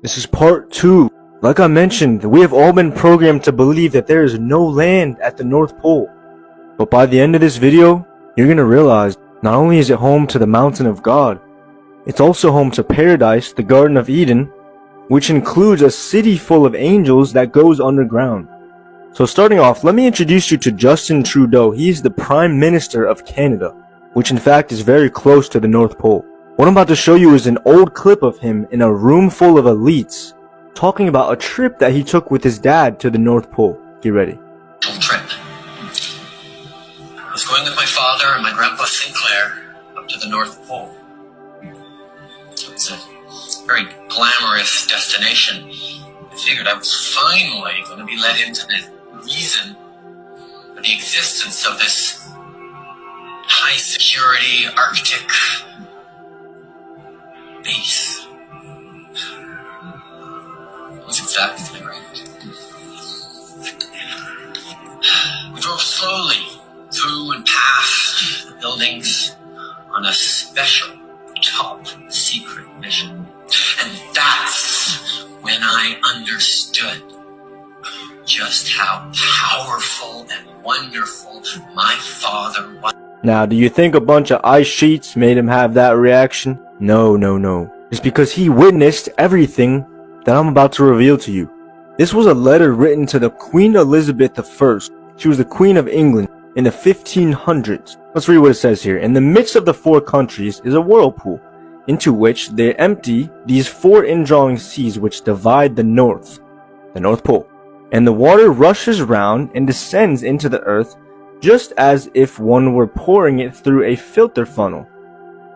This is part 2. Like I mentioned, we have all been programmed to believe that there is no land at the North Pole. But by the end of this video, you're gonna realize not only is it home to the Mountain of God, it's also home to Paradise, the Garden of Eden, which includes a city full of angels that goes underground. So starting off, let me introduce you to Justin Trudeau. He is the Prime Minister of Canada, which in fact is very close to the North Pole. What I'm about to show you is an old clip of him in a room full of elites talking about a trip that he took with his dad to the North Pole. Get ready. Trip. I was going with my father and my grandpa Sinclair up to the North Pole. It's a very glamorous destination. I figured I was finally going to be let into the reason for the existence of this high security Arctic base. It was exactly right. We drove slowly through and past the buildings on a special top secret mission. And that's when I understood just how powerful and wonderful my father was. Now, do you think a bunch of ice sheets made him have that reaction? No. It's because he witnessed everything that I'm about to reveal to you. This was a letter written to the Queen Elizabeth I. She was the Queen of England in the 1500s. Let's read what it says here. In the midst of the 4 countries is a whirlpool, into which they empty these 4 indrawing seas which divide the North Pole. And the water rushes round and descends into the earth, just as if one were pouring it through a filter funnel.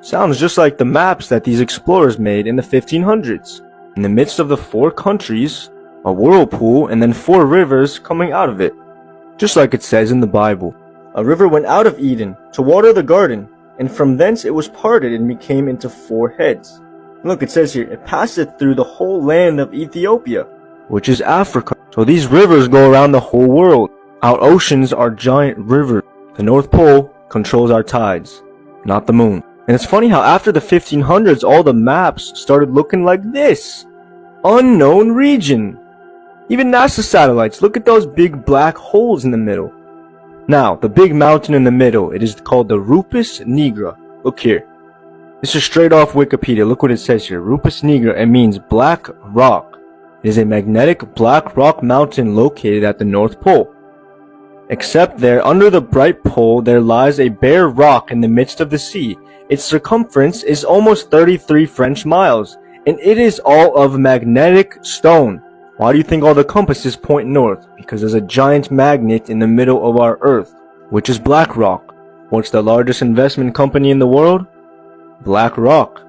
Sounds just like the maps that these explorers made in the 1500s. In the midst of the 4 countries, a whirlpool and then 4 rivers coming out of it. Just like it says in the Bible. A river went out of Eden to water the garden, and from thence it was parted and became into 4 heads. Look, it says here, it passeth through the whole land of Ethiopia, which is Africa. So these rivers go around the whole world. Our oceans are giant rivers. The North Pole controls our tides, not the moon. And it's funny how after the 1500s, all the maps started looking like this. Unknown region. Even NASA satellites, look at those big black holes in the middle. Now, the big mountain in the middle, it is called the Rupes Nigra. Look here. This is straight off Wikipedia. Look what it says here. Rupes Nigra, it means black rock. It is a magnetic black rock mountain located at the North Pole. Except there, under the bright pole, there lies a bare rock in the midst of the sea. Its circumference is almost 33 French miles, and it is all of magnetic stone. Why do you think all the compasses point north? Because there's a giant magnet in the middle of our Earth, which is BlackRock. What's the largest investment company in the world? BlackRock.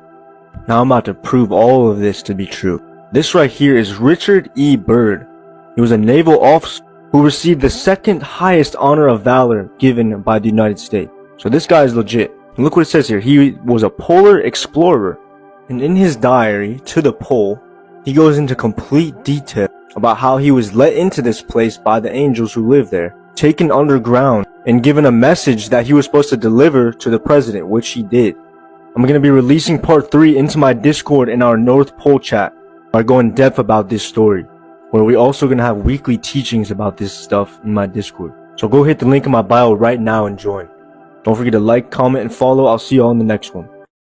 Now I'm about to prove all of this to be true. This right here is Richard E. Byrd. He was a naval officer who received the 2nd highest honor of valor given by the United States. So this guy is legit. And look what it says here. He was a polar explorer. And in his diary, To the Pole, he goes into complete detail about how he was let into this place by the angels who live there, taken underground, and given a message that he was supposed to deliver to the president, which he did. I'm going to be releasing part 3 into my Discord in our North Pole chat. I go in depth about this story, where we're also going to have weekly teachings about this stuff in my Discord. So go hit the link in my bio right now and join. Don't forget to like, comment, and follow. I'll see you all in the next one.